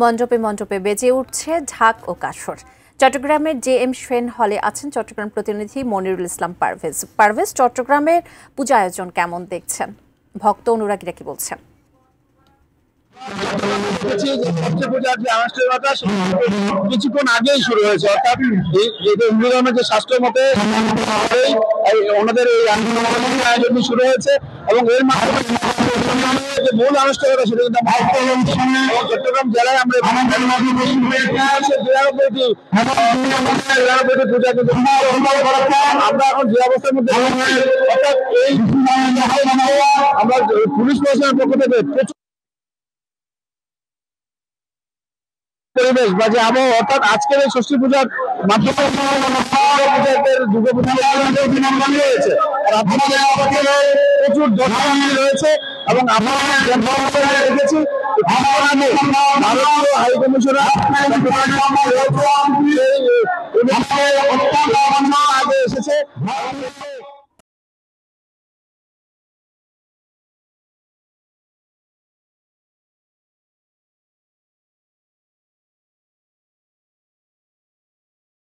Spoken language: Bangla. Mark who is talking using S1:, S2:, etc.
S1: মণ্ডপে মণ্ডপে বেজে উঠছে ঢাক ও কাসর। চট্টগ্রামের জে.এম. সেন হলে আছেন চট্টগ্রাম প্রতিনিধি মনিরুল ইসলাম পারভেজ। পারভেজ, চট্টগ্রামের পূজা আয়োজন কেমন দেখছেন? ভক্ত অনুরাগীরা কি বলছেন?
S2: কিছুক্ষণ আগেই শুরু হয়েছে, অর্থাৎ হিন্দু ধর্মের যে শাস্ত্র মতে ওনাদের এই আয়োজন শুরু হয়েছে এবং এর মাধ্যমে যে মূল আনুষ্ঠানিকতা সেটা কিন্তু চট্টগ্রাম জেলায় আমরা 92টি পূজা কিন্তু আমরা এখন যে অবস্থার মধ্যে অর্থাৎ এই আমরা পুলিশ প্রশাসনের পক্ষ থেকে পরিবেশ বা যে আবহাওয়া, অর্থাৎ আজকের এই ষষ্ঠী পূজার মাধ্যমে দুর্গাপূজা রয়েছে প্রচুর দর্শক রয়েছে এবং আমরা দেখেছি ভারতীয় হাই কমিশনার